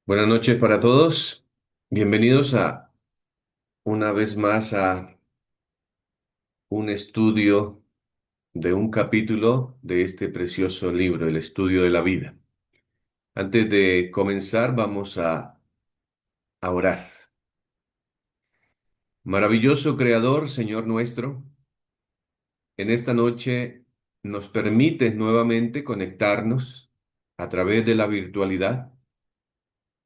Buenas noches para todos. Bienvenidos a una vez más a un estudio de un capítulo de este precioso libro, El estudio de la vida. Antes de comenzar, vamos a orar. Maravilloso Creador, Señor nuestro, en esta noche nos permites nuevamente conectarnos a través de la virtualidad.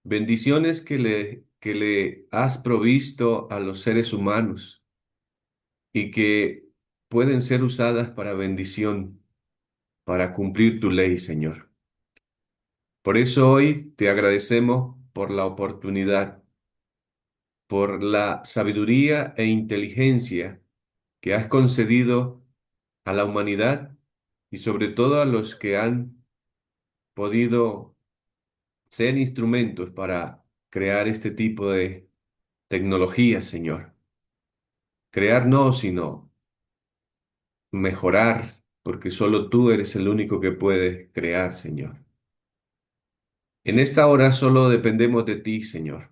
Bendiciones que le has provisto a los seres humanos y que pueden ser usadas para bendición, para cumplir tu ley, Señor. Por eso hoy te agradecemos por la oportunidad, por la sabiduría e inteligencia que has concedido a la humanidad y sobre todo a los que han podido ser instrumentos para crear este tipo de tecnología, Señor. Crear no, sino mejorar, porque solo tú eres el único que puede crear, Señor. En esta hora solo dependemos de ti, Señor.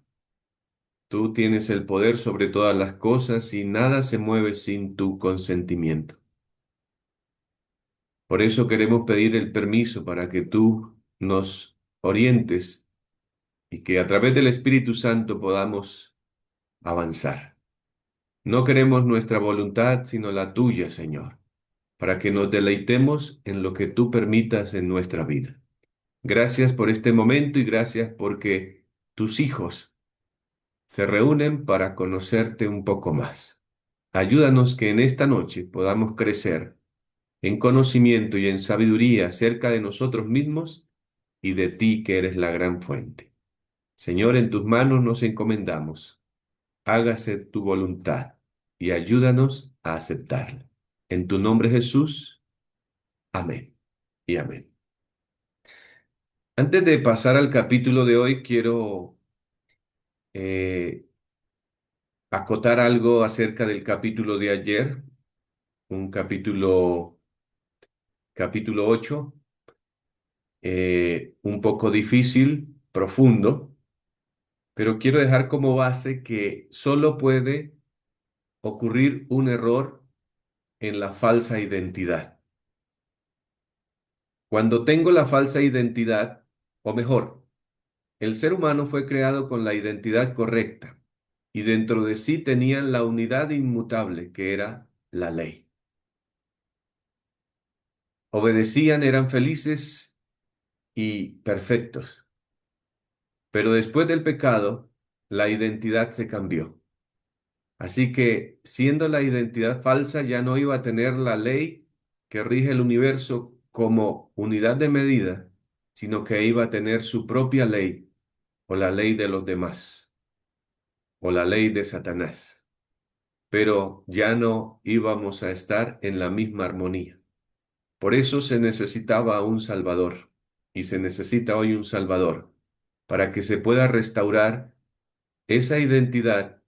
Tú tienes el poder sobre todas las cosas y nada se mueve sin tu consentimiento. Por eso queremos pedir el permiso para que tú nos orientes y que a través del Espíritu Santo podamos avanzar. No queremos nuestra voluntad, sino la tuya, Señor, para que nos deleitemos en lo que tú permitas en nuestra vida. Gracias por este momento y gracias porque tus hijos se reúnen para conocerte un poco más. Ayúdanos que en esta noche podamos crecer en conocimiento y en sabiduría acerca de nosotros mismos y de ti que eres la gran fuente. Señor, en tus manos nos encomendamos. Hágase tu voluntad y ayúdanos a aceptarla. En tu nombre, Jesús. Amén y amén. Antes de pasar al capítulo de hoy, quiero eh, acotar algo acerca del capítulo de ayer, un capítulo 8, un poco difícil, profundo, pero quiero dejar como base que solo puede ocurrir un error en la falsa identidad. Cuando tengo la falsa identidad, o mejor, el ser humano fue creado con la identidad correcta y dentro de sí tenían la unidad inmutable que era la ley. Obedecían, eran felices y perfectos. Pero después del pecado, la identidad se cambió. Así que, siendo la identidad falsa, ya no iba a tener la ley que rige el universo como unidad de medida, sino que iba a tener su propia ley, o la ley de los demás, o la ley de Satanás. Pero ya no íbamos a estar en la misma armonía. Por eso se necesitaba un Salvador, y se necesita hoy un Salvador, para que se pueda restaurar esa identidad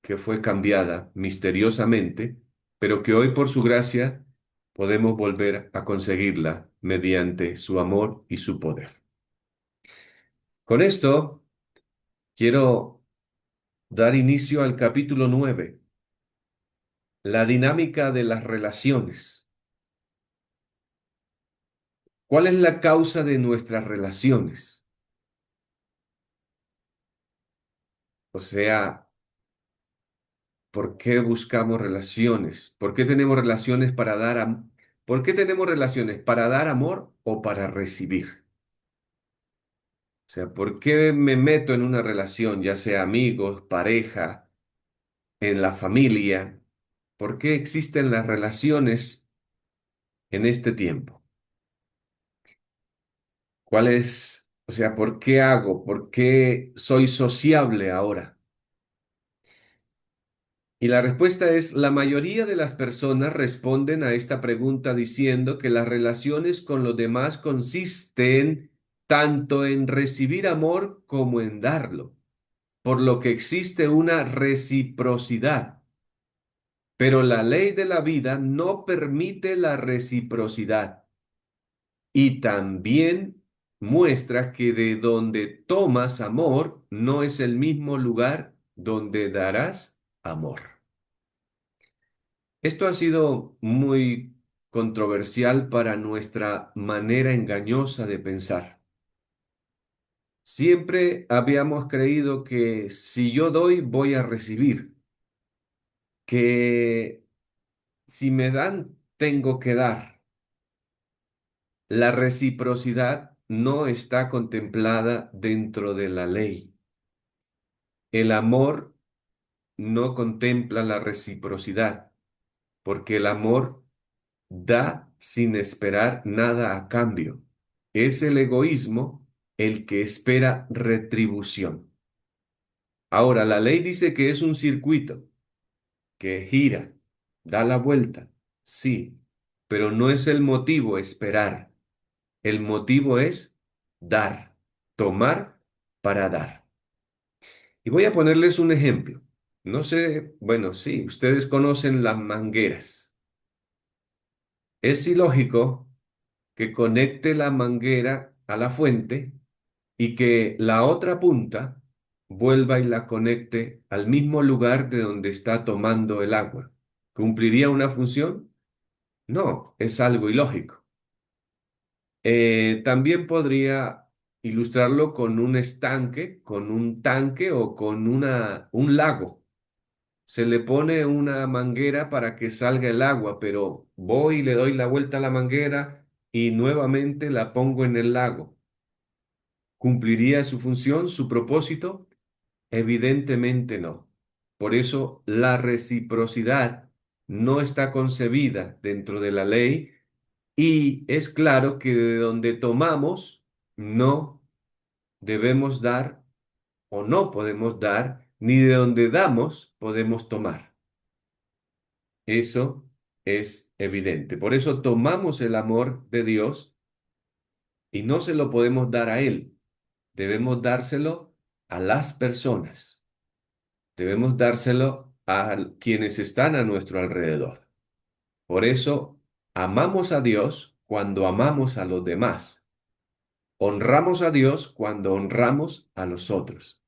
que fue cambiada misteriosamente, pero que hoy por su gracia podemos volver a conseguirla mediante su amor y su poder. Con esto quiero dar inicio al capítulo 9, la dinámica de las relaciones. ¿Cuál es la causa de nuestras relaciones? O sea, ¿por qué buscamos relaciones? ¿Por qué tenemos relaciones para dar ¿Por qué tenemos relaciones para dar amor o para recibir? O sea, ¿por qué me meto en una relación, ya sea amigos, pareja, en la familia? ¿Por qué existen las relaciones en este tiempo? ¿Cuál es, o sea, por qué hago? ¿Por qué soy sociable ahora? Y la respuesta es, la mayoría de las personas responden a esta pregunta diciendo que las relaciones con los demás consisten tanto en recibir amor como en darlo, por lo que existe una reciprocidad. Pero la ley de la vida no permite la reciprocidad y también muestra que de donde tomas amor no es el mismo lugar donde darás amor. Esto ha sido muy controversial para nuestra manera engañosa de pensar. Siempre habíamos creído que si yo doy, voy a recibir, que si me dan, tengo que dar. La reciprocidad no está contemplada dentro de la ley. El amor no contempla la reciprocidad, porque el amor da sin esperar nada a cambio. Es el egoísmo el que espera retribución. Ahora, la ley dice que es un circuito que gira, da la vuelta, sí, pero no es el motivo esperar. El motivo es dar, tomar para dar. Y voy a ponerles un ejemplo. No sé, bueno, sí, ustedes conocen las mangueras. Es ilógico que conecte la manguera a la fuente y que la otra punta vuelva y la conecte al mismo lugar de donde está tomando el agua. ¿Cumpliría una función? No, es algo ilógico. También podría ilustrarlo con un estanque, con un tanque o con un lago. Se le pone una manguera para que salga el agua, pero voy y le doy la vuelta a la manguera y nuevamente la pongo en el lago. ¿Cumpliría su función, su propósito? Evidentemente no. Por eso la reciprocidad no está concebida dentro de la ley y es claro que de donde tomamos no debemos dar o no podemos dar, ni de donde damos podemos tomar. Eso es evidente. Por eso tomamos el amor de Dios y no se lo podemos dar a Él. Debemos dárselo a las personas. Debemos dárselo a quienes están a nuestro alrededor. Por eso amamos a Dios cuando amamos a los demás. Honramos a Dios cuando honramos a los otros.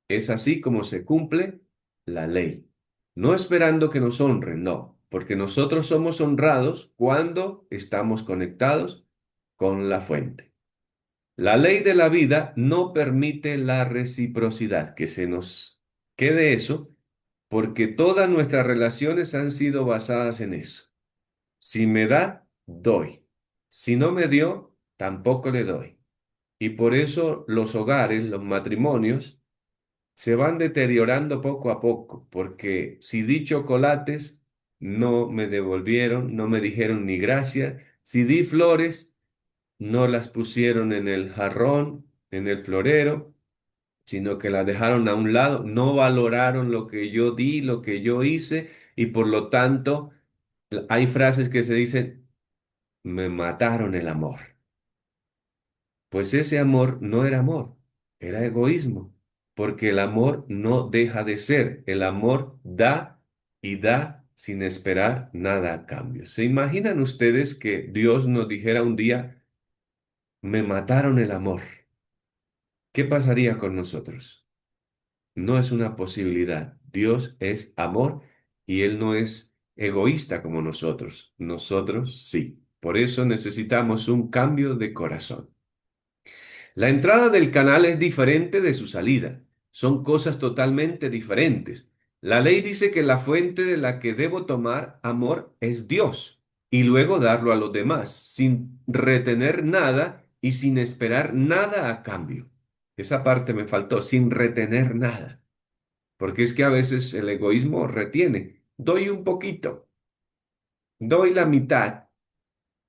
Es así como se cumple la ley. No esperando que nos honren, no, porque nosotros somos honrados cuando estamos conectados con la fuente. La ley de la vida no permite la reciprocidad, que se nos quede eso, porque todas nuestras relaciones han sido basadas en eso. Si me da, doy. Si no me dio, tampoco le doy. Y por eso los hogares, los matrimonios, se van deteriorando poco a poco, porque si di chocolates, no me devolvieron, no me dijeron ni gracias. Si di flores, no las pusieron en el jarrón, en el florero, sino que las dejaron a un lado, no valoraron lo que yo di, lo que yo hice, y por lo tanto hay frases que se dicen, me mataron el amor. Pues ese amor no era amor, era egoísmo, porque el amor no deja de ser, el amor da y da sin esperar nada a cambio. ¿Se imaginan ustedes que Dios nos dijera un día, me mataron el amor? ¿Qué pasaría con nosotros? No es una posibilidad. Dios es amor y Él no es egoísta como nosotros. Nosotros sí. Por eso necesitamos un cambio de corazón. La entrada del canal es diferente de su salida. Son cosas totalmente diferentes. La ley dice que la fuente de la que debo tomar amor es Dios y luego darlo a los demás, sin retener nada y sin esperar nada a cambio. Esa parte me faltó, sin retener nada. Porque es que a veces el egoísmo retiene. Doy un poquito, doy la mitad.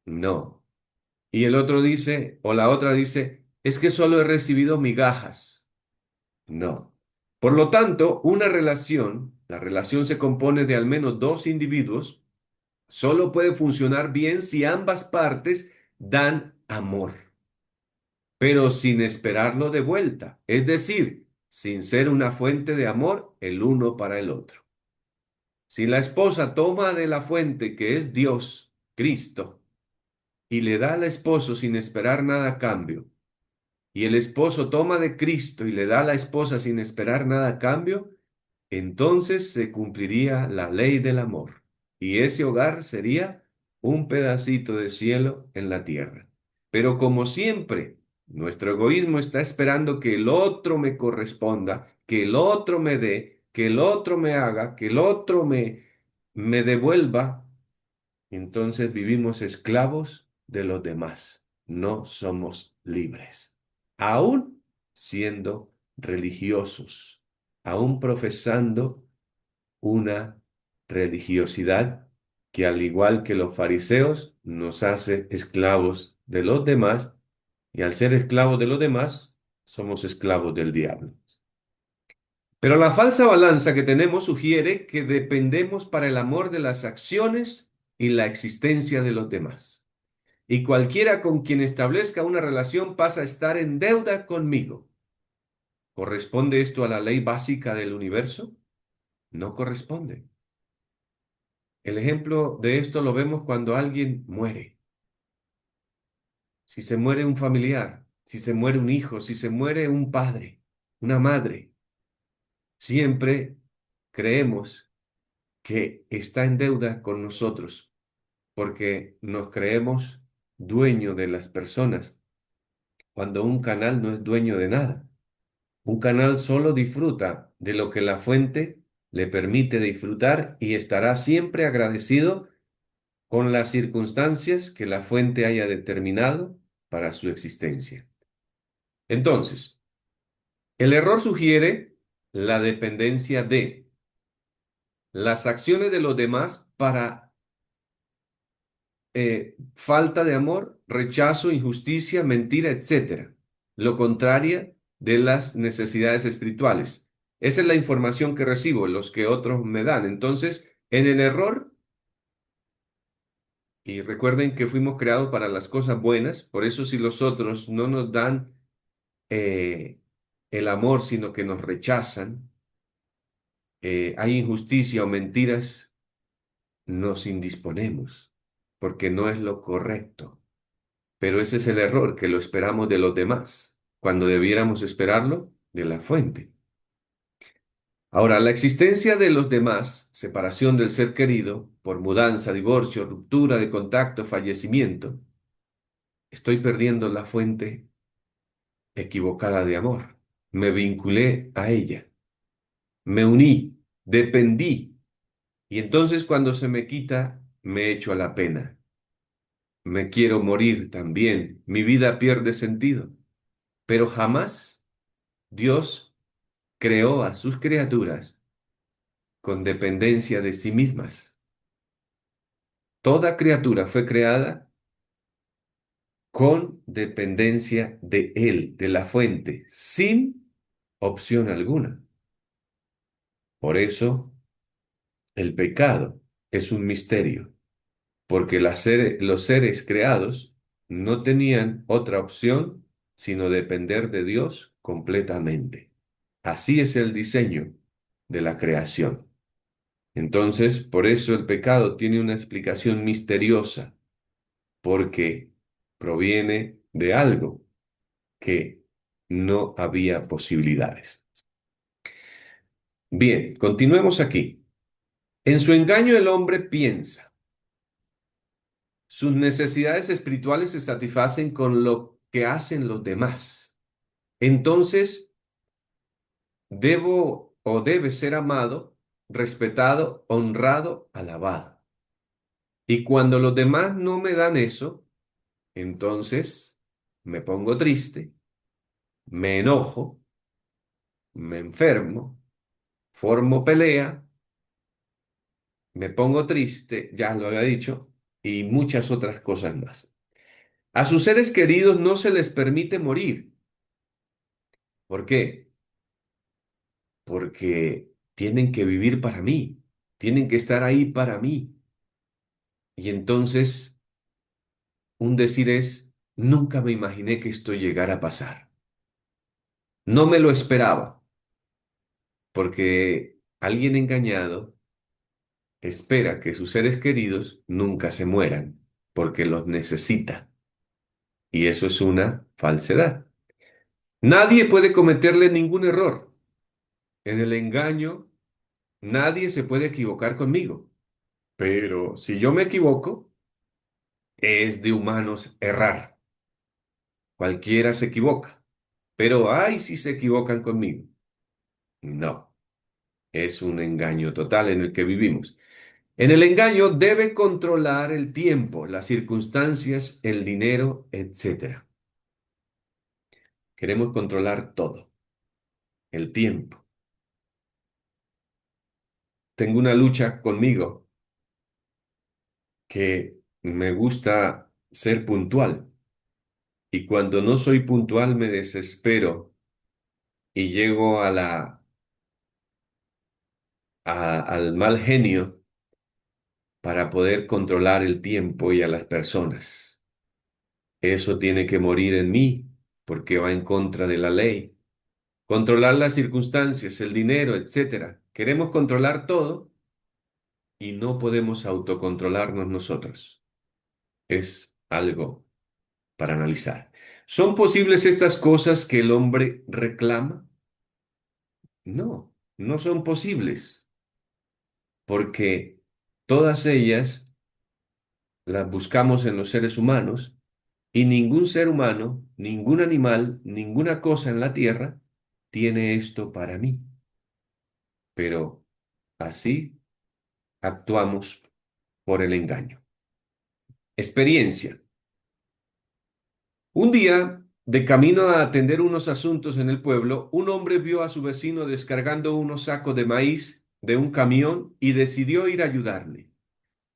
No. Y el otro dice, o la otra dice, es que solo he recibido migajas. No. Por lo tanto, una relación, la relación se compone de al menos dos individuos, solo puede funcionar bien si ambas partes dan amor, pero sin esperarlo de vuelta, es decir, sin ser una fuente de amor el uno para el otro. Si la esposa toma de la fuente que es Dios, Cristo, y le da al esposo sin esperar nada a cambio, y el esposo toma de Cristo y le da a la esposa sin esperar nada a cambio, entonces se cumpliría la ley del amor y ese hogar sería un pedacito de cielo en la tierra. Pero como siempre, nuestro egoísmo está esperando que el otro me corresponda, que el otro me dé, que el otro me haga, que el otro me devuelva. Entonces vivimos esclavos de los demás. No somos libres. Aún siendo religiosos, aún profesando una religiosidad que al igual que los fariseos nos hace esclavos de los demás y al ser esclavos de los demás somos esclavos del diablo. Pero la falsa balanza que tenemos sugiere que dependemos para el amor de las acciones y la existencia de los demás. Y cualquiera con quien establezca una relación pasa a estar en deuda conmigo. ¿Corresponde esto a la ley básica del universo? No corresponde. El ejemplo de esto lo vemos cuando alguien muere. Si se muere un familiar, si se muere un hijo, si se muere un padre, una madre, siempre creemos que está en deuda con nosotros porque nos creemos dueño de las personas, cuando un canal no es dueño de nada. Un canal solo disfruta de lo que la fuente le permite disfrutar y estará siempre agradecido con las circunstancias que la fuente haya determinado para su existencia. Entonces, el error sugiere la dependencia de las acciones de los demás para falta de amor, rechazo, injusticia, mentira, etcétera. Lo contrario de las necesidades espirituales. Esa es la información que recibo, los que otros me dan. Entonces, en el error, y recuerden que fuimos creados para las cosas buenas, por eso si los otros no nos dan eh, el amor, sino que nos rechazan, hay injusticia o mentiras, nos indisponemos, porque no es lo correcto. Pero ese es el error, que lo esperamos de los demás, cuando debiéramos esperarlo de la fuente. Ahora, la existencia de los demás, separación del ser querido, por mudanza, divorcio, ruptura de contacto, fallecimiento, estoy perdiendo la fuente equivocada de amor. Me vinculé a ella, me uní, dependí, y entonces cuando se me quita, me echo a la pena. Me quiero morir también, mi vida pierde sentido, pero jamás Dios creó a sus criaturas con dependencia de sí mismas. Toda criatura fue creada con dependencia de Él, de la fuente, sin opción alguna. Por eso el pecado es un misterio, porque los seres creados no tenían otra opción sino depender de Dios completamente. Así es el diseño de la creación. Entonces, por eso el pecado tiene una explicación misteriosa, porque proviene de algo que no había posibilidades. Bien, continuemos aquí. En su engaño el hombre piensa. Sus necesidades espirituales se satisfacen con lo que hacen los demás. Entonces, debo o debe ser amado, respetado, honrado, alabado. Y cuando los demás no me dan eso, entonces me pongo triste, me enojo, me enfermo, formo pelea, me pongo triste, ya lo había dicho, y muchas otras cosas más. A sus seres queridos no se les permite morir. ¿Por qué? Porque tienen que vivir para mí, tienen que estar ahí para mí. Y entonces un decir es, nunca me imaginé que esto llegara a pasar. No me lo esperaba, porque alguien engañado espera que sus seres queridos nunca se mueran, porque los necesita. Y eso es una falsedad. Nadie puede cometerle ningún error. En el engaño, nadie se puede equivocar conmigo. Pero si yo me equivoco, es de humanos errar. Cualquiera se equivoca. Pero ay, si se equivocan conmigo. No, es un engaño total en el que vivimos. En el engaño debe controlar el tiempo, las circunstancias, el dinero, etcétera. Queremos controlar todo, el tiempo. Tengo una lucha conmigo que me gusta ser puntual y cuando no soy puntual me desespero y llego al mal genio para poder controlar el tiempo y a las personas. Eso tiene que morir en mí porque va en contra de la ley. Controlar las circunstancias, el dinero, etcétera. Queremos controlar todo y no podemos autocontrolarnos nosotros. Es algo para analizar. ¿Son posibles estas cosas que el hombre reclama? No, no son posibles, porque todas ellas las buscamos en los seres humanos y ningún ser humano, ningún animal, ninguna cosa en la tierra tiene esto para mí. Pero así actuamos por el engaño. Experiencia. Un día, de camino a atender unos asuntos en el pueblo, un hombre vio a su vecino descargando unos sacos de maíz de un camión y decidió ir a ayudarle.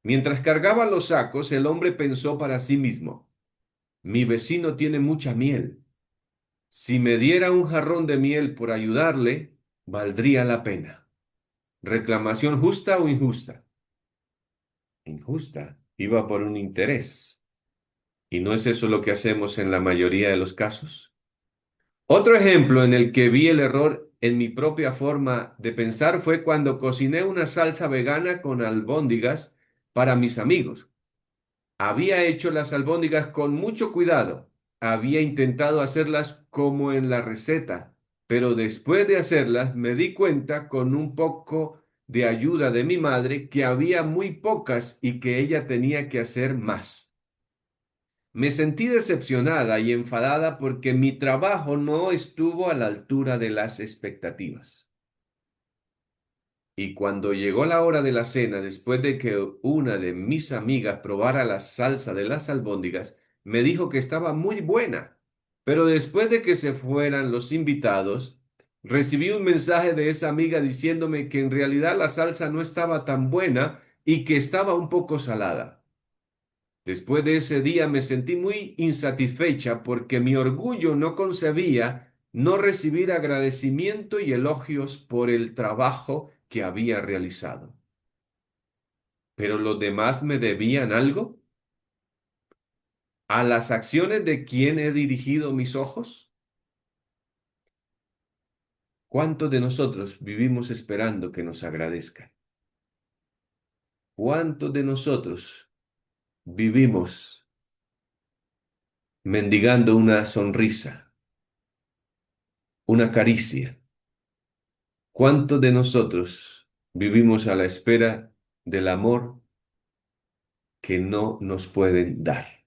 Mientras cargaba los sacos, el hombre pensó para sí mismo, mi vecino tiene mucha miel. Si me diera un jarrón de miel por ayudarle, valdría la pena. ¿Reclamación justa o injusta? Injusta. Iba por un interés. ¿Y no es eso lo que hacemos en la mayoría de los casos? Otro ejemplo en el que vi el error en mi propia forma de pensar fue cuando cociné una salsa vegana con albóndigas para mis amigos. Había hecho las albóndigas con mucho cuidado. Había intentado hacerlas como en la receta, pero después de hacerlas me di cuenta con un poco de ayuda de mi madre que había muy pocas y que ella tenía que hacer más. Me sentí decepcionada y enfadada porque mi trabajo no estuvo a la altura de las expectativas. Y cuando llegó la hora de la cena, después de que una de mis amigas probara la salsa de las albóndigas, me dijo que estaba muy buena. Pero después de que se fueran los invitados, recibí un mensaje de esa amiga diciéndome que en realidad la salsa no estaba tan buena y que estaba un poco salada. Después de ese día me sentí muy insatisfecha porque mi orgullo no concebía no recibir agradecimiento y elogios por el trabajo que había realizado. ¿Pero los demás me debían algo? ¿A las acciones de quién he dirigido mis ojos? ¿Cuántos de nosotros vivimos esperando que nos agradezcan? ¿Cuántos de nosotros vivimos mendigando una sonrisa, una caricia? ¿Cuántos de nosotros vivimos a la espera del amor que no nos pueden dar?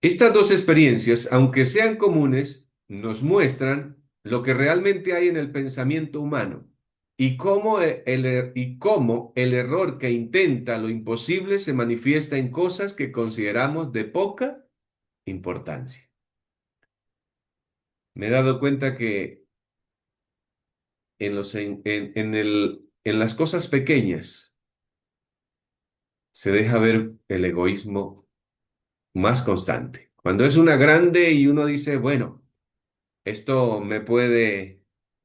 Estas dos experiencias, aunque sean comunes, nos muestran lo que realmente hay en el pensamiento humano y cómo el error que intenta lo imposible se manifiesta en cosas que consideramos de poca importancia. Me he dado cuenta que en las cosas pequeñas se deja ver el egoísmo más constante. Cuando es una grande y uno dice, bueno, esto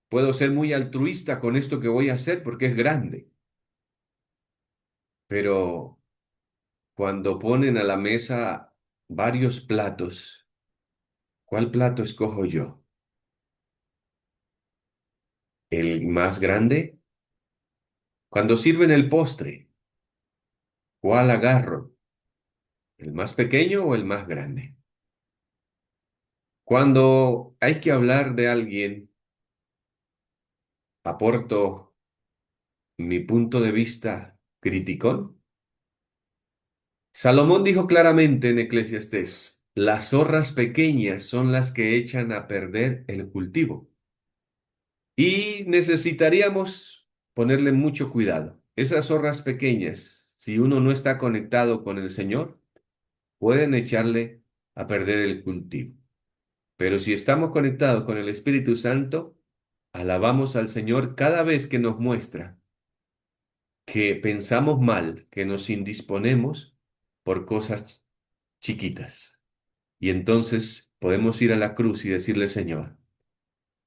puedo ser muy altruista con esto que voy a hacer porque es grande, pero cuando ponen a la mesa varios platos, ¿cuál plato escojo yo? ¿El más grande? Cuando sirven el postre, ¿cuál agarro? ¿El más pequeño o el más grande? Cuando hay que hablar de alguien, aporto mi punto de vista criticón. Salomón dijo claramente en Eclesiastés, las zorras pequeñas son las que echan a perder el cultivo. Y necesitaríamos ponerle mucho cuidado. Esas zorras pequeñas, si uno no está conectado con el Señor, pueden echarle a perder el cultivo. Pero si estamos conectados con el Espíritu Santo, alabamos al Señor cada vez que nos muestra que pensamos mal, que nos indisponemos por cosas chiquitas. Y entonces podemos ir a la cruz y decirle, Señor,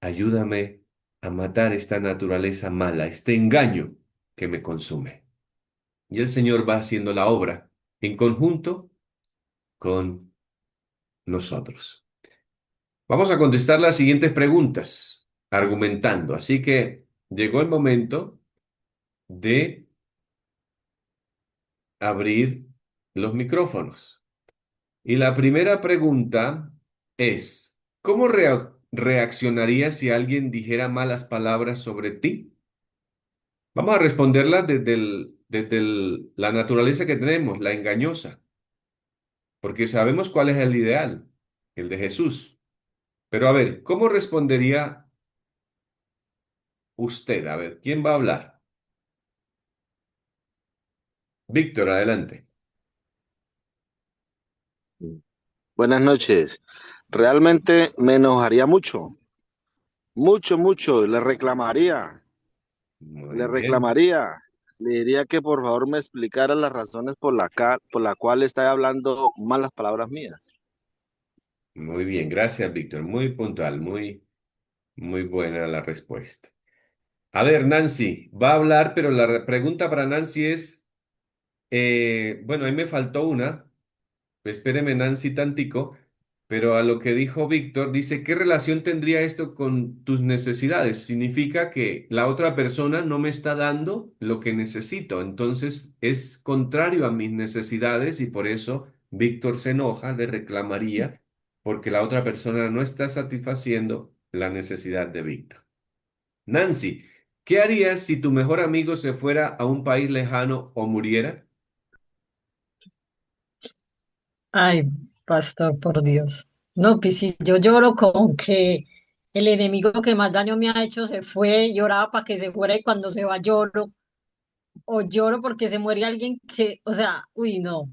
ayúdame a matar esta naturaleza mala, este engaño que me consume. Y el Señor va haciendo la obra en conjunto con nosotros. Vamos a contestar las siguientes preguntas, argumentando. Así que llegó el momento de abrir los micrófonos. Y la primera pregunta es, ¿cómo reaccionarías si alguien dijera malas palabras sobre ti? Vamos a responderla la naturaleza que tenemos, la engañosa, porque sabemos cuál es el ideal, el de Jesús. Pero a ver, ¿cómo respondería usted? A ver, ¿quién va a hablar? Víctor, adelante. Buenas noches. Realmente me enojaría mucho, mucho, mucho. Muy Le bien, reclamaría. Le diría que por favor me explicara las razones por la cual está hablando malas palabras mías. muy bien. Gracias, Víctor. Muy puntual, muy buena la respuesta. A ver, Nancy, va a hablar, pero la pregunta para Nancy es, bueno, ahí me faltó una. Espéreme, Nancy, tantico, pero a lo que dijo Víctor, dice, ¿qué relación tendría esto con tus necesidades? Significa que la otra persona no me está dando lo que necesito, entonces es contrario a mis necesidades y por eso Víctor se enoja, le reclamaría, porque la otra persona no está satisfaciendo la necesidad de Víctor. Nancy, ¿qué harías si tu mejor amigo se fuera a un país lejano o muriera? Ay, pastor, por Dios. No, pues si yo lloro con que el enemigo que más daño me ha hecho se fue, lloraba para que se fuera y cuando se va lloro, o lloro porque se muere alguien que, o sea, uy, no.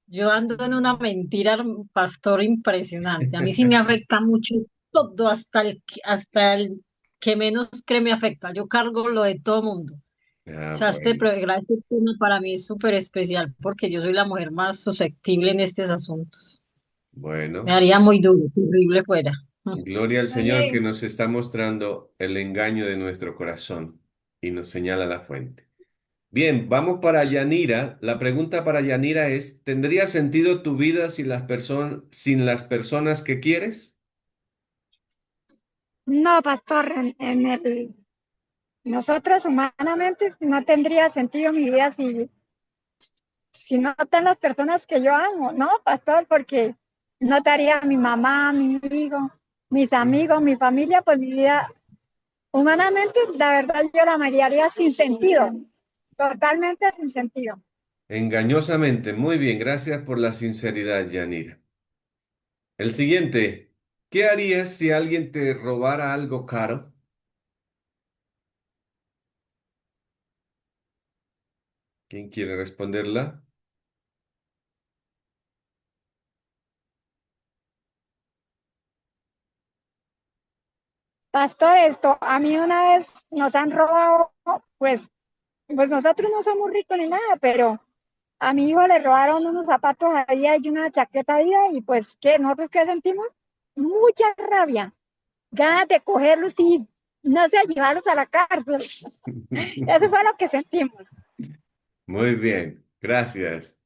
Yo ando en una mentira, pastor, impresionante. A mí sí me afecta mucho todo, hasta el que menos cree me afecta. Yo cargo lo de todo mundo. O Ah, sea, bueno, este tema para mí es súper especial porque yo soy la mujer más susceptible en estos asuntos. Me bueno. haría muy duro, terrible fuera. Gloria al Señor que Ay, nos está mostrando el engaño de nuestro corazón y nos señala la fuente. Bien, vamos para Yanira. La pregunta para Yanira es, ¿tendría sentido tu vida sin las personas que quieres? No, pastor, nosotros humanamente no tendría sentido mi vida si no están las personas que yo amo, ¿no, pastor? Porque no estaría mi mamá, mi hijo, mis amigos, mi familia, pues mi vida humanamente, la verdad, yo la mayoría sin sentido, totalmente sin sentido. Engañosamente. Muy bien, gracias por la sinceridad, Yanira. El siguiente, ¿qué harías si alguien te robara algo caro? ¿Quién quiere responderla? Pastor, esto, a mí una vez nos han robado, pues, pues nosotros no somos ricos ni nada, pero a mi hijo le robaron unos zapatos ahí y una chaqueta ahí y pues, ¿qué? ¿Nosotros qué sentimos? Mucha rabia, ganas de cogerlos y, no sé, llevarlos a la cárcel. Eso fue lo que sentimos. Muy bien, gracias.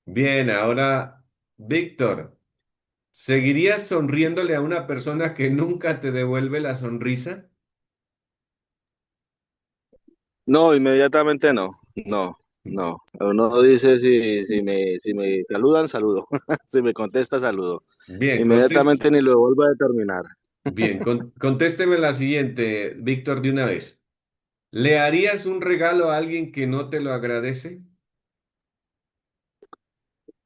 Bien, ahora, Víctor. ¿Seguirías sonriéndole a una persona que nunca te devuelve la sonrisa? No, inmediatamente no. No. No, uno dice si me saludan, saludo. Si me contesta, saludo. Bien, Inmediatamente ni lo vuelvo a determinar. contésteme la siguiente, Víctor, de una vez. ¿Le harías un regalo a alguien que no te lo agradece?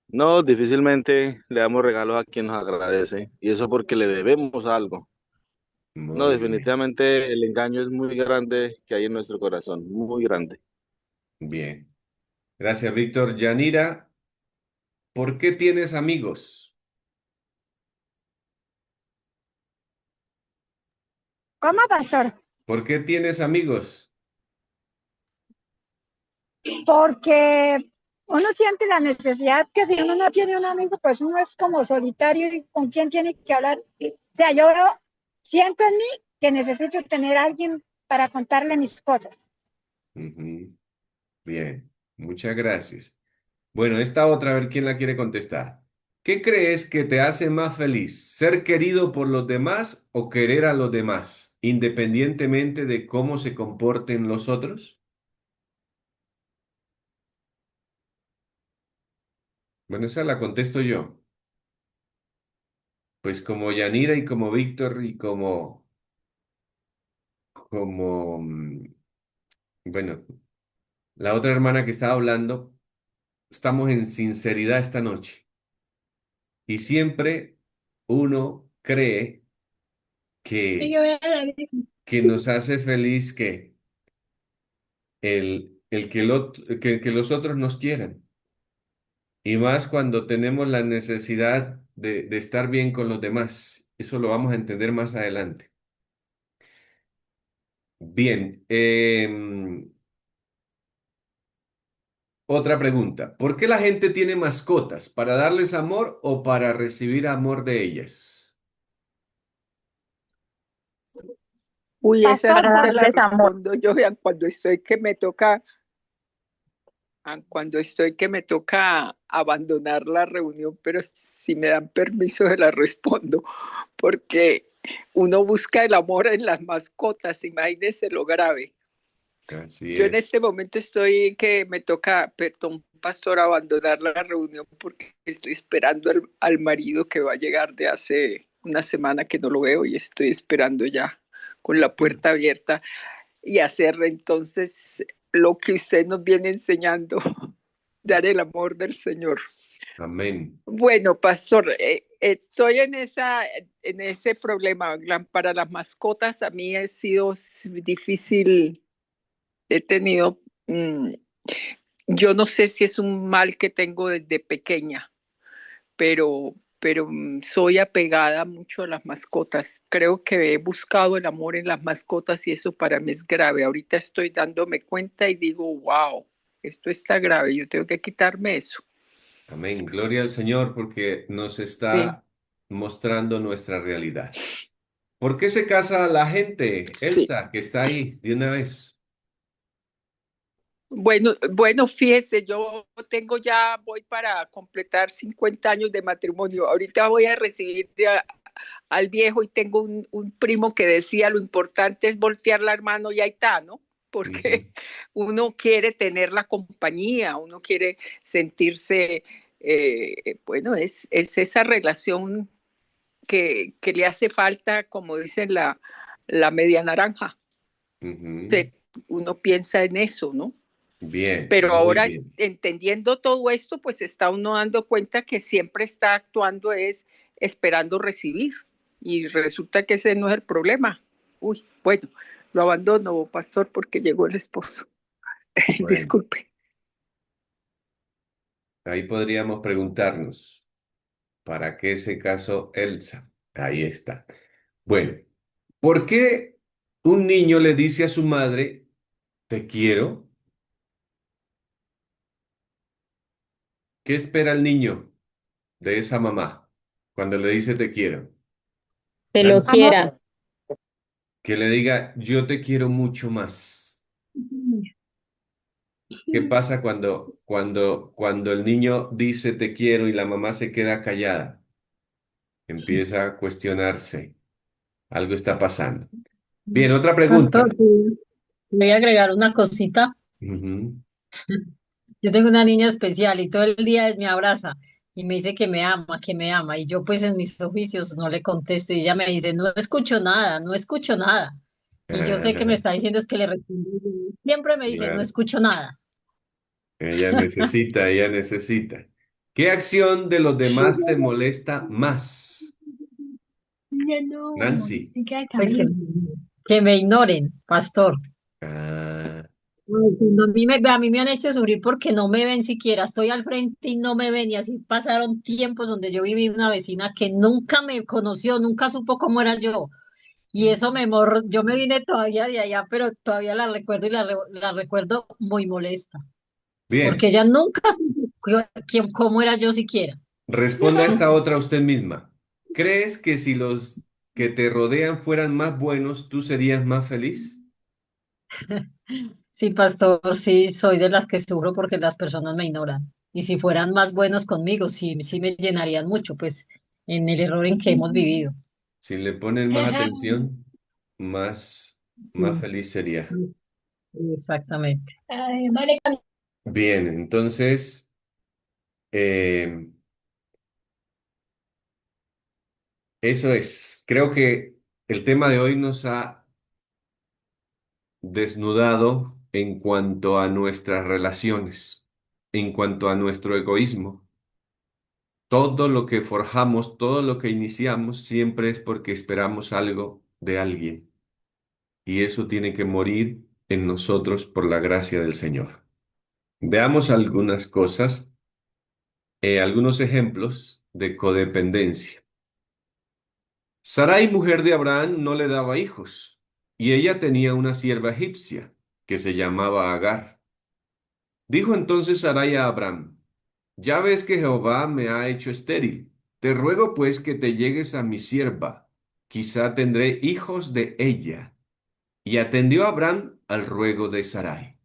No, difícilmente le damos regalos a quien nos agradece. Y eso porque le debemos algo. No, Muy bien, definitivamente el engaño es muy grande que hay en nuestro corazón, muy grande. bien. Gracias, Víctor. Yanira, ¿por qué tienes amigos? ¿Cómo, pastor? ¿Por qué tienes amigos? Porque uno siente la necesidad que si uno no tiene un amigo, pues uno es como solitario y con quién tiene que hablar. O sea, yo siento en mí que necesito tener a alguien para contarle mis cosas. Ujú. Bien, muchas gracias. Bueno, esta otra, a ver quién la quiere contestar. ¿Qué crees que te hace más feliz? ¿Ser querido por los demás o querer a los demás, independientemente de cómo se comporten los otros? Bueno, esa la contesto yo. Pues como Yanira y como Víctor y bueno, la otra hermana que estaba hablando, estamos en sinceridad esta noche. Y siempre uno cree Sí, que, yo voy a dar- que nos hace feliz que que los otros nos quieran. Y más cuando tenemos la necesidad de estar bien con los demás. Eso lo vamos a entender más adelante. Bien, otra pregunta. ¿Por qué la gente tiene mascotas? ¿Para darles amor o para recibir amor de ellas? Uy, esa Pastor, sí para se la darles amor. respondo yo vean, cuando estoy que me toca abandonar la reunión, pero si me dan permiso se la respondo, porque uno busca el amor en las mascotas, imagínese lo grave. Así Yo en es. este momento estoy que me toca, perdón, pastor, abandonar la reunión porque estoy esperando al marido que va a llegar de hace una semana que no lo veo y estoy esperando ya con la puerta abierta y hacer entonces lo que usted nos viene enseñando, dar el amor del Señor. Amén. Bueno, pastor, estoy en ese problema. Para las mascotas a mí ha sido difícil, he tenido, yo no sé si es un mal que tengo desde pequeña, pero soy apegada mucho a las mascotas. Creo que he buscado el amor en las mascotas y eso para mí es grave. Ahorita estoy dándome cuenta y digo, wow, esto está grave, yo tengo que quitarme eso. Amén. Gloria al Señor porque nos Sí, está mostrando nuestra realidad. ¿Por qué se casa la gente, sí. Elsa, que está ahí de una vez? Bueno, fíjese, yo tengo ya, voy para completar 50 años de matrimonio. Ahorita voy a recibir al viejo y tengo un primo que decía lo importante es voltear la mano y ahí está, ¿no? Ujú, Porque uno quiere tener la compañía, uno quiere sentirse, bueno, es esa relación que le hace falta, como dicen, la media naranja. ujú. Se- Uno piensa en eso, ¿no? Bien, Pero muy ahora bien. entendiendo todo esto, pues está uno dando cuenta que siempre está actuando es esperando recibir y resulta que ese no es el problema. Uy, bueno, lo abandono, pastor, porque llegó el esposo. Bueno, Disculpe. ahí podríamos preguntarnos, ¿para qué se casó Elsa? Ahí está. Bueno, ¿por qué un niño le dice a su madre, te quiero? ¿Qué espera el niño de esa mamá cuando le dice te quiero? Que lo Nancy, amor, quiera. que le diga yo te quiero mucho más. ¿Qué pasa cuando el niño dice te quiero y la mamá se queda callada? Empieza a cuestionarse. Algo está pasando. Bien, otra Pastor, pregunta. sí, voy a agregar una cosita. Ujú. Yo tengo una niña especial y todo el día me abraza y me dice que me ama. Y yo pues en mis oficios no le contesto y ella me dice, no escucho nada, no escucho nada. Y yo sé que me Ah, está diciendo es que le respondo. Siempre me dice, no claro. escucho nada. Ella necesita, ella necesita. ¿Qué acción de los demás te molesta más, Nancy? Pues que me ignoren, pastor. Ah, Ay, cuando a mí me han hecho sufrir porque no me ven siquiera, estoy al frente y no me ven y así pasaron tiempos donde yo viví una vecina que nunca me conoció, nunca supo cómo era yo y eso yo me vine todavía de allá, pero todavía la recuerdo y la recuerdo muy molesta porque bien, ella nunca supo cómo era yo siquiera. responda a esta otra usted misma. ¿Crees que si los que te rodean fueran más buenos, tú serías más feliz? Sí, pastor, sí, soy de las que sufro porque las personas me ignoran. Y si fueran más buenos conmigo, sí, sí me llenarían mucho, pues, en el error en que hemos vivido. Si le ponen más atención, más Sí, feliz sería. exactamente. Bien, entonces, eh, eso es. Creo que el tema de hoy nos ha desnudado en cuanto a nuestras relaciones, en cuanto a nuestro egoísmo. Todo lo que forjamos, todo lo que iniciamos, siempre es porque esperamos algo de alguien. Y eso tiene que morir en nosotros por la gracia del Señor. Veamos algunas cosas, algunos ejemplos de codependencia. Sarai, mujer de Abraham, no le daba hijos, y ella tenía una sierva egipcia que se llamaba Agar. Dijo entonces Sarai a Abraham: Ya ves que Jehová me ha hecho estéril. Te ruego pues que te llegues a mi sierva. Quizá tendré hijos de ella. Y atendió Abraham al ruego de Sarai.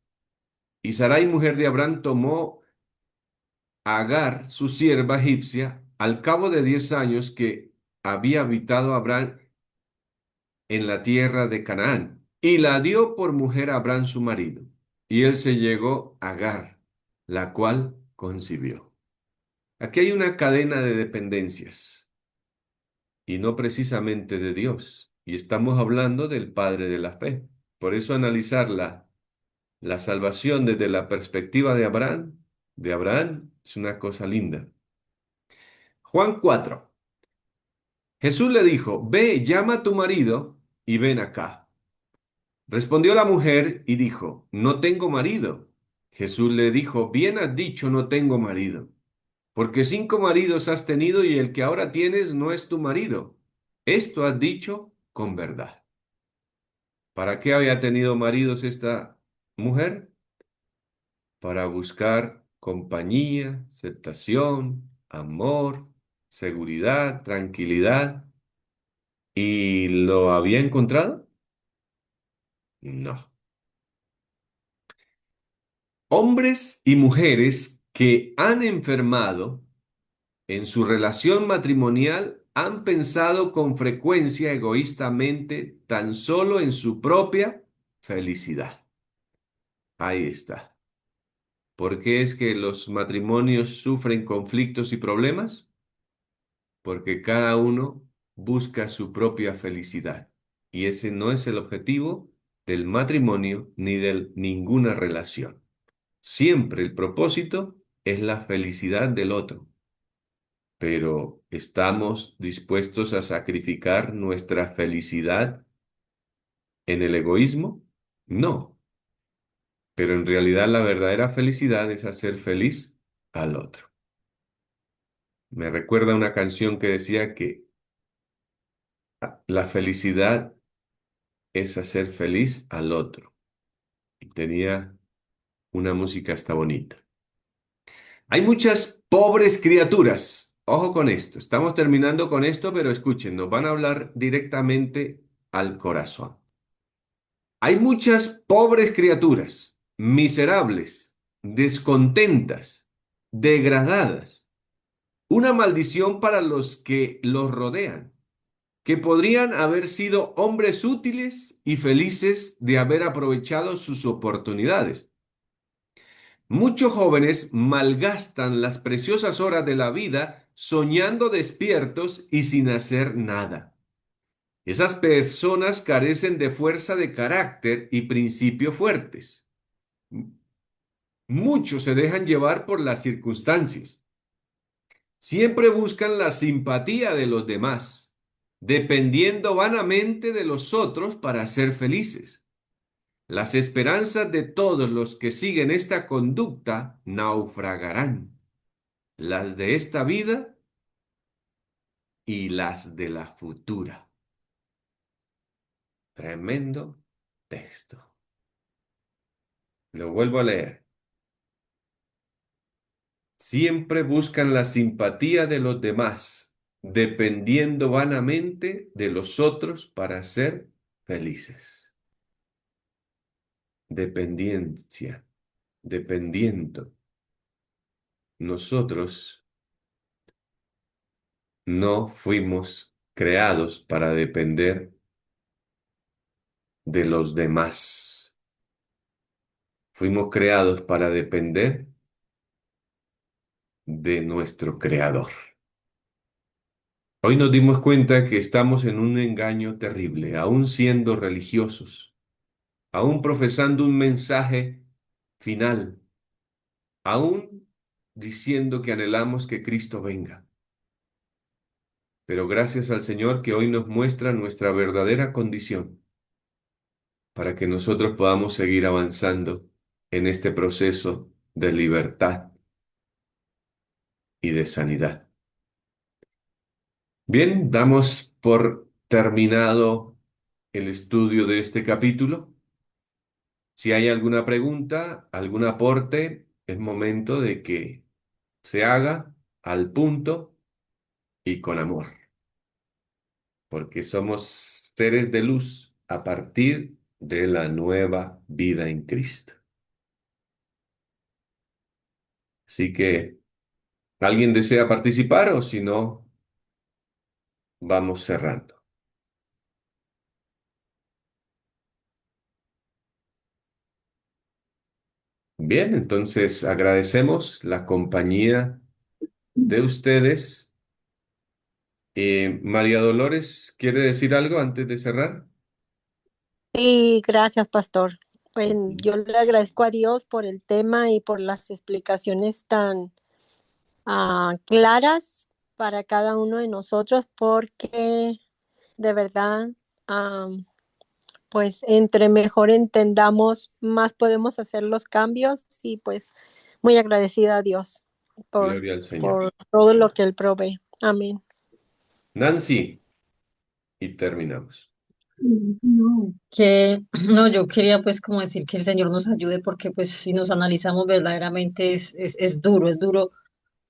Y Sarai, mujer de Abraham, tomó a Agar, su sierva egipcia, al cabo de 10 años que había habitado Abraham en la tierra de Canaán, y la dio por mujer a Abraham su marido. Y él se llegó a Agar, la cual concibió. Aquí hay una cadena de dependencias, y no precisamente de Dios. Y estamos hablando del Padre de la fe. Por eso analizar la salvación desde la perspectiva de Abraham, es una cosa linda. Juan 4. Jesús le dijo: Ve, llama a tu marido y ven acá. Respondió la mujer y dijo: No tengo marido. Jesús le dijo: Bien has dicho, no tengo marido, porque 5 maridos has tenido y el que ahora tienes no es tu marido. Esto has dicho con verdad. ¿Para qué había tenido maridos esta mujer? Para buscar compañía, aceptación, amor, seguridad, tranquilidad. ¿Y lo había encontrado? No. Hombres y mujeres que han enfermado en su relación matrimonial han pensado con frecuencia egoístamente tan solo en su propia felicidad. Ahí está. ¿Por qué es que los matrimonios sufren conflictos y problemas? Porque cada uno busca su propia felicidad. Y ese no es el objetivo del matrimonio ni de ninguna relación. Siempre el propósito es la felicidad del otro. Pero ¿estamos dispuestos a sacrificar nuestra felicidad en el egoísmo? No. Pero en realidad la verdadera felicidad es hacer feliz al otro. Me recuerda una canción que decía que la felicidad es hacer feliz al otro. Y tenía una música hasta bonita. Hay muchas pobres criaturas. Ojo con esto. Estamos terminando con esto, pero escuchen, nos van a hablar directamente al corazón. Hay muchas pobres criaturas, miserables, descontentas, degradadas. Una maldición para los que los rodean, que podrían haber sido hombres útiles y felices de haber aprovechado sus oportunidades. Muchos jóvenes malgastan las preciosas horas de la vida soñando despiertos y sin hacer nada. Esas personas carecen de fuerza de carácter y principios fuertes. Muchos se dejan llevar por las circunstancias. Siempre buscan la simpatía de los demás, dependiendo vanamente de los otros para ser felices. Las esperanzas de todos los que siguen esta conducta naufragarán, las de esta vida y las de la futura. Tremendo texto. Lo vuelvo a leer. Siempre buscan la simpatía de los demás, dependiendo vanamente de los otros para ser felices. Dependencia, dependiendo. Nosotros no fuimos creados para depender de los demás. Fuimos creados para depender de nuestro Creador. Hoy nos dimos cuenta que estamos en un engaño terrible, aún siendo religiosos, aún profesando un mensaje final, aún diciendo que anhelamos que Cristo venga. Pero gracias al Señor que hoy nos muestra nuestra verdadera condición, para que nosotros podamos seguir avanzando en este proceso de libertad y de sanidad. Bien, damos por terminado el estudio de este capítulo. Si hay alguna pregunta, algún aporte, es momento de que se haga al punto y con amor, porque somos seres de luz a partir de la nueva vida en Cristo. Así que, ¿alguien desea participar o si no, vamos cerrando? Bien, entonces agradecemos la compañía de ustedes. María Dolores, ¿quiere decir algo antes de cerrar? Sí, gracias, pastor. Pues yo le agradezco a Dios por el tema y por las explicaciones tan claras para cada uno de nosotros, porque de verdad, pues entre mejor entendamos, más podemos hacer los cambios y pues muy agradecida a Dios Gloria al Señor. por todo lo que Él provee. Amén. Nancy, y terminamos. No, no, yo quería pues como decir que el Señor nos ayude porque pues si nos analizamos verdaderamente es duro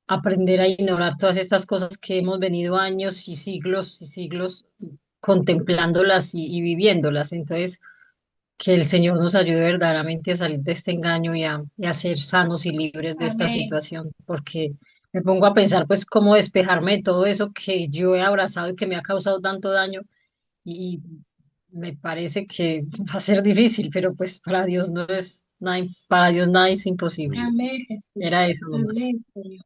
aprender a ignorar todas estas cosas que hemos venido años y siglos contemplándolas y viviéndolas. Entonces, que el Señor nos ayude verdaderamente a salir de este engaño y a ser sanos y libres de esta Amén. situación, porque me pongo a pensar pues cómo despejarme de todo eso que yo he abrazado y que me ha causado tanto daño y me parece que va a ser difícil, pero pues para Dios no es nada, para Dios nada es imposible. Amén. Era eso nomás. Amén, Señor.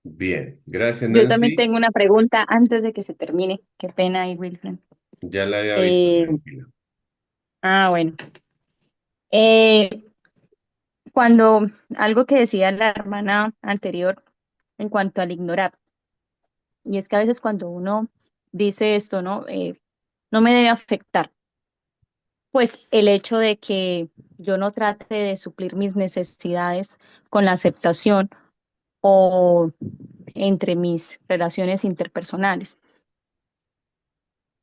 Bien, gracias Yo también Nancy. tengo una pregunta antes de que se termine. Qué pena ahí, Wilfred. Ya la había visto, Eh, tranquilo. bueno. Eh, Cuando algo que decía la hermana anterior en cuanto al ignorar, y es que a veces cuando uno dice esto, ¿no? No me debe afectar. Pues el hecho de que yo no trate de suplir mis necesidades con la aceptación o entre mis relaciones interpersonales.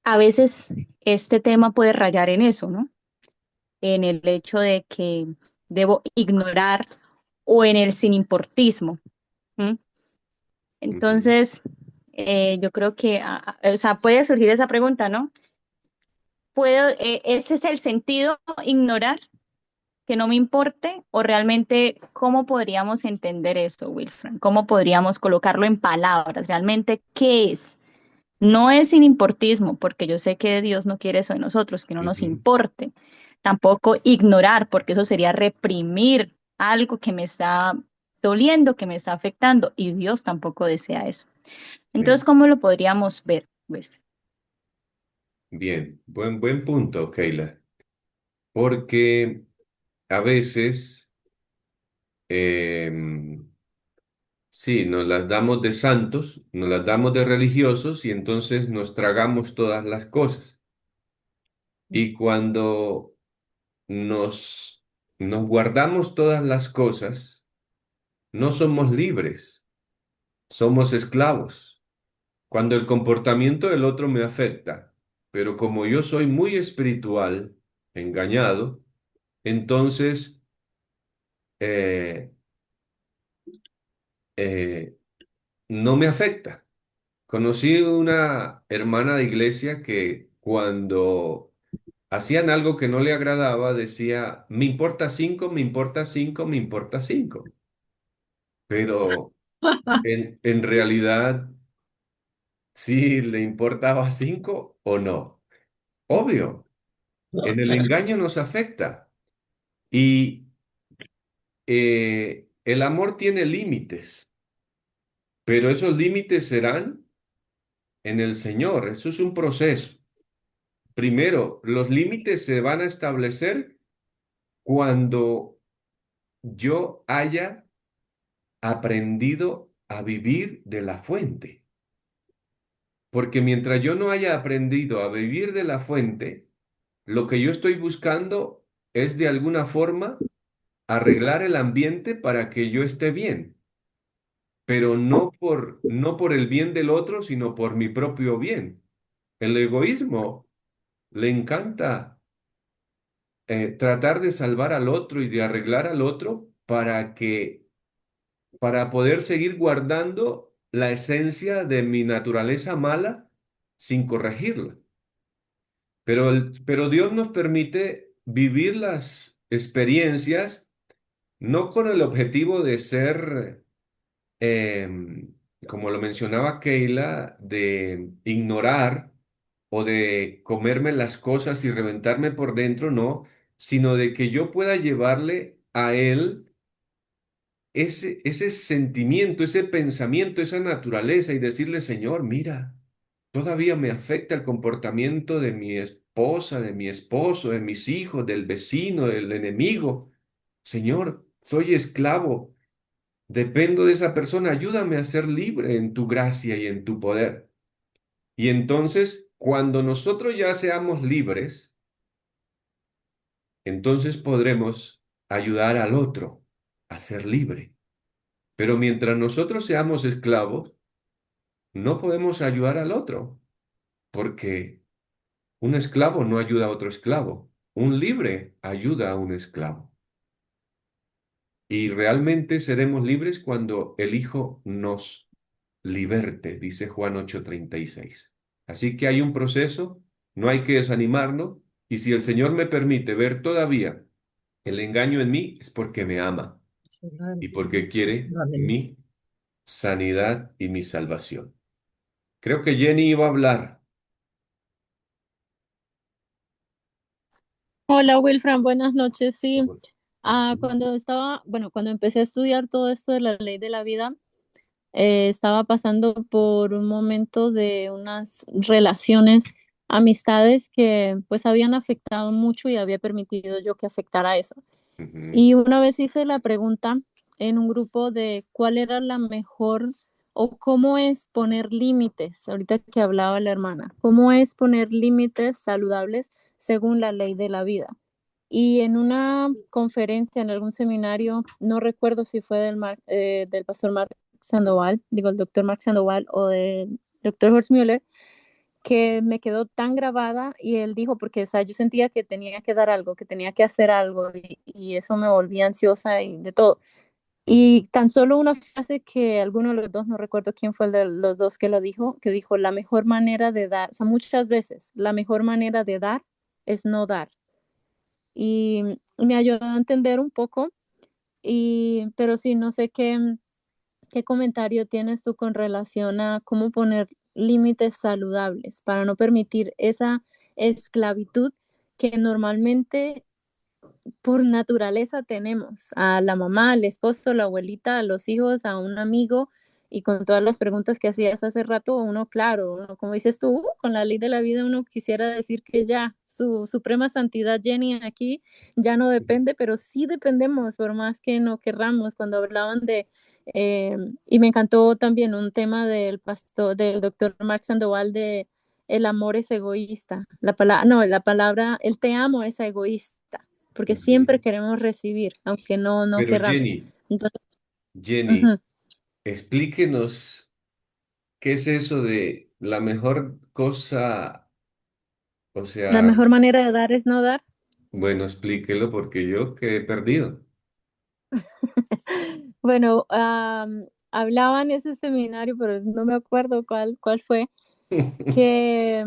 A veces este tema puede rayar en eso, ¿no? En el hecho de que debo ignorar o en el sinimportismo. ¿M? Ujú. Entonces, yo creo que, o sea, puede surgir esa pregunta, ¿no? ¿Ese es el sentido, ignorar, que no me importe? ¿O realmente cómo podríamos entender eso, Wilfred? ¿Cómo podríamos colocarlo en palabras? ¿Realmente qué es? No es sinimportismo, porque yo sé que Dios no quiere eso de nosotros, que no nos Ujú. importe. Tampoco ignorar, porque eso sería reprimir algo que me está doliendo, que me está afectando, y Dios tampoco desea eso. Entonces, Sí. ¿cómo lo podríamos ver, Wilfred? Bien, buen punto, Keila. Porque a veces, em, sí, nos las damos de santos, nos las damos de religiosos y entonces nos tragamos todas las cosas. Y cuando nos, nos guardamos todas las cosas, no somos libres, somos esclavos. Cuando el comportamiento del otro me afecta, pero como yo soy muy espiritual, engañado, entonces eh, eh, no me afecta. Conocí una hermana de iglesia que cuando hacían algo que no le agradaba decía, me importa cinco, me importa cinco, me importa cinco. Pero en realidad, ¿sí le importaba cinco o no? Obvio, en el engaño nos afecta. Y el amor tiene límites, pero esos límites serán en el Señor. Eso es un proceso. Primero, los límites se van a establecer cuando yo haya aprendido a vivir de la fuente. Porque mientras yo no haya aprendido a vivir de la fuente, lo que yo estoy buscando es de alguna forma arreglar el ambiente para que yo esté bien, pero no por el bien del otro, sino por mi propio bien. El egoísmo le encanta tratar de salvar al otro y de arreglar al otro para poder seguir guardando la esencia de mi naturaleza mala sin corregirla. Pero Dios nos permite vivir las experiencias no con el objetivo de ser, como lo mencionaba Keila, de ignorar o de comerme las cosas y reventarme por dentro, no, sino de que yo pueda llevarle a Él ese sentimiento, ese pensamiento, esa naturaleza y decirle, Señor, mira, todavía me afecta el comportamiento de mi esposa, de mi esposo, de mis hijos, del vecino, del enemigo. Señor, soy esclavo, dependo de esa persona, ayúdame a ser libre en tu gracia y en tu poder. Y entonces, cuando nosotros ya seamos libres, entonces podremos ayudar al otro a ser libre. Pero mientras nosotros seamos esclavos, no podemos ayudar al otro, porque un esclavo no ayuda a otro esclavo. Un libre ayuda a un esclavo. Y realmente seremos libres cuando el Hijo nos liberte, dice Juan 8:36. Así que hay un proceso, no hay que desanimarnos, y si el Señor me permite ver todavía el engaño en mí, es porque me ama y porque quiere Amén. mi sanidad y mi salvación. Creo que Jenny iba a hablar. Hola Wilfran, buenas noches. Sí, Ujú. Ujú. cuando empecé a estudiar todo esto de la ley de la vida, estaba pasando por un momento de unas relaciones, amistades que pues habían afectado mucho y había permitido yo que afectara eso. Y una vez hice la pregunta en un grupo de cuál era la mejor o cómo es poner límites, ahorita que hablaba la hermana, cómo es poner límites saludables según la ley de la vida. Y en una conferencia, en algún seminario, no recuerdo si fue del pastor Mark Sandoval, digo el doctor Mark Sandoval o del doctor Horst Müller, que me quedó tan grabada y él dijo, porque o sea, yo sentía que tenía que dar algo, que tenía que hacer algo y eso me volvía ansiosa y de todo. Y tan solo una frase que alguno de los dos, no recuerdo quién fue el de los dos que dijo, la mejor manera de dar, o sea, muchas veces, la mejor manera de dar es no dar. Y me ayudó a entender un poco, pero sí, no sé qué comentario tienes tú con relación a cómo poner límites saludables para no permitir esa esclavitud que normalmente por naturaleza tenemos a la mamá, al esposo, la abuelita, a los hijos, a un amigo, y con todas las preguntas que hacías hace rato, uno, claro, uno, como dices tú, con la ley de la vida, uno quisiera decir que ya, su suprema santidad Jenny aquí ya no depende, pero sí dependemos, por más que no querramos. Cuando hablaban y me encantó también un tema del pastor, del doctor Mark Sandoval, de el amor es egoísta. La palabra, no, la palabra, el te amo es egoísta, porque siempre Ujú. queremos recibir, aunque no Pero querramos. Jenny, Entonces, Jenny, ujú, explíquenos qué es eso de la mejor cosa, o la sea, mejor manera de dar es no dar. bueno, explíquelo porque yo quedé perdido. Bueno, hablaba en ese seminario, pero no me acuerdo cuál fue, que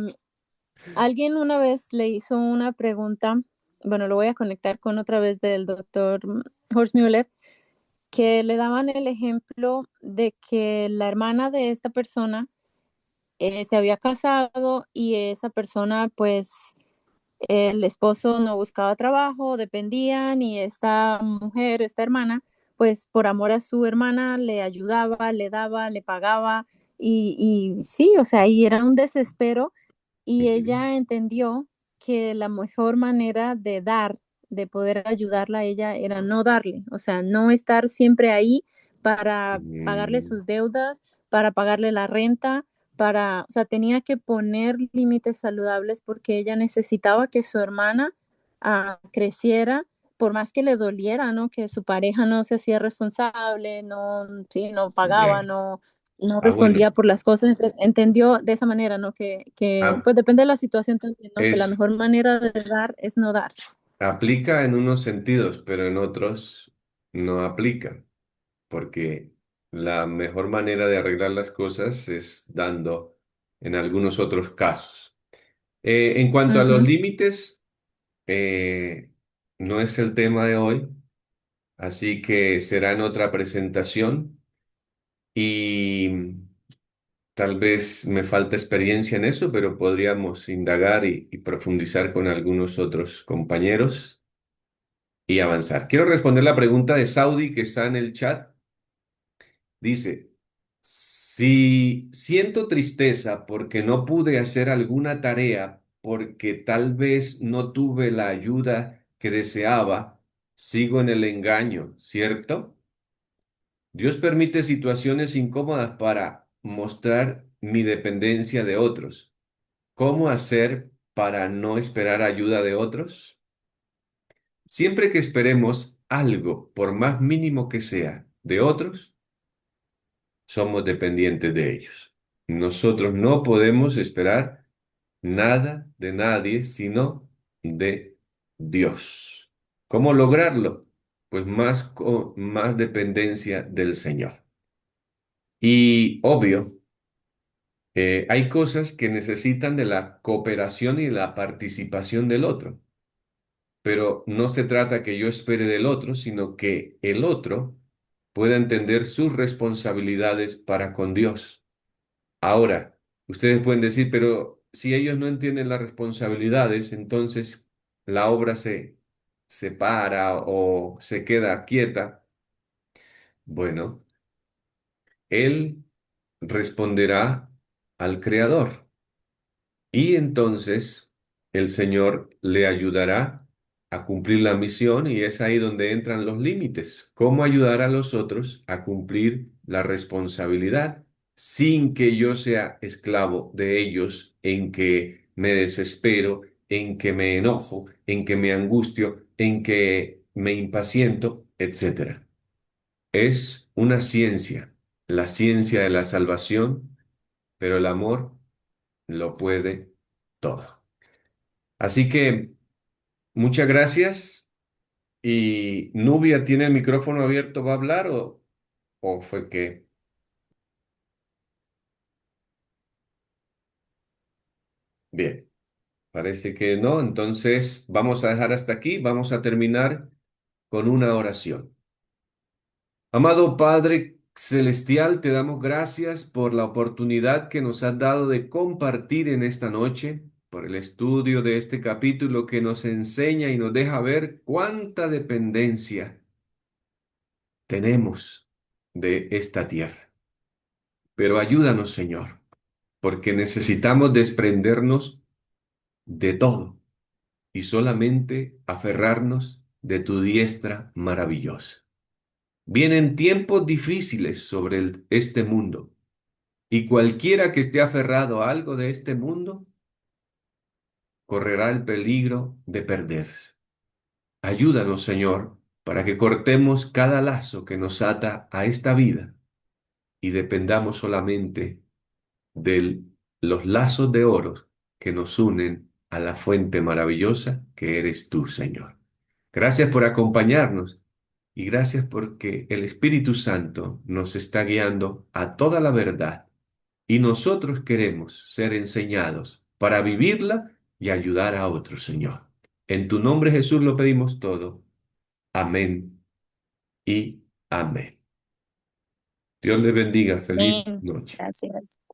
alguien una vez le hizo una pregunta, bueno, lo voy a conectar con otra vez del doctor Horst Müller, que le daban el ejemplo de que la hermana de esta persona se había casado y esa persona, pues, el esposo no buscaba trabajo, dependían y esta mujer, esta hermana, pues por amor a su hermana le ayudaba, le daba, le pagaba y sí, o sea, y era un desespero y Ujú. ella entendió que la mejor manera de dar, de poder ayudarla a ella era no darle, o sea, no estar siempre ahí para pagarle Mm, sus deudas, para pagarle la renta, o sea, tenía que poner límites saludables porque ella necesitaba que su hermana creciera, por más que le doliera, ¿no? Que su pareja no se hacía responsable, no, sí, no pagaba, ya. no Bueno, respondía por las cosas, entonces entendió de esa manera, ¿no? Que a- pues depende de la situación también, ¿no? Que la eso mejor manera de dar es no dar. aplica en unos sentidos, pero en otros no aplica, porque la mejor manera de arreglar las cosas es dando en algunos otros casos. En cuanto a los Ujú, límites, no es el tema de hoy, así que será en otra presentación y tal vez me falta experiencia en eso, pero podríamos indagar y profundizar con algunos otros compañeros y avanzar. Quiero responder la pregunta de Saudi que está en el chat. Dice, si siento tristeza porque no pude hacer alguna tarea, porque tal vez no tuve la ayuda que deseaba, sigo en el engaño, ¿cierto? Dios permite situaciones incómodas para mostrar mi dependencia de otros. ¿Cómo hacer para no esperar ayuda de otros? Siempre que esperemos algo, por más mínimo que sea, de otros, somos dependientes de ellos. Nosotros no podemos esperar nada de nadie sino de Dios. ¿Cómo lograrlo? Pues más dependencia del Señor. Y obvio, hay cosas que necesitan de la cooperación y la participación del otro, pero no se trata que yo espere del otro, sino que el otro pueda entender sus responsabilidades para con Dios. Ahora, ustedes pueden decir, pero si ellos no entienden las responsabilidades, entonces la obra se para o se queda quieta. Bueno, él responderá al Creador y entonces el Señor le ayudará a cumplir la misión y es ahí donde entran los límites. ¿Cómo ayudar a los otros a cumplir la responsabilidad sin que yo sea esclavo de ellos, en que me desespero, en que me enojo, en que me angustio, en que me impaciento, etcétera? Es una ciencia, la ciencia de la salvación, pero el amor lo puede todo. Así que muchas gracias. ¿Y Nubia tiene el micrófono abierto? ¿Va a hablar o fue que? Bien, parece que no. Entonces vamos a dejar hasta aquí. Vamos a terminar con una oración. Amado Padre Celestial, te damos gracias por la oportunidad que nos has dado de compartir en esta noche. por el estudio de este capítulo que nos enseña y nos deja ver cuánta dependencia tenemos de esta tierra. Pero ayúdanos, Señor, porque necesitamos desprendernos de todo y solamente aferrarnos de tu diestra maravillosa. Vienen tiempos difíciles sobre este mundo, y cualquiera que esté aferrado a algo de este mundo correrá el peligro de perderse. Ayúdanos, Señor, para que cortemos cada lazo que nos ata a esta vida y dependamos solamente de los lazos de oro que nos unen a la fuente maravillosa que eres tú, Señor. Gracias por acompañarnos y gracias porque el Espíritu Santo nos está guiando a toda la verdad y nosotros queremos ser enseñados para vivirla y ayudar a otros, Señor. En tu nombre, Jesús, lo pedimos todo. Amén y amén. Dios les bendiga. Feliz Amén. noche. Gracias.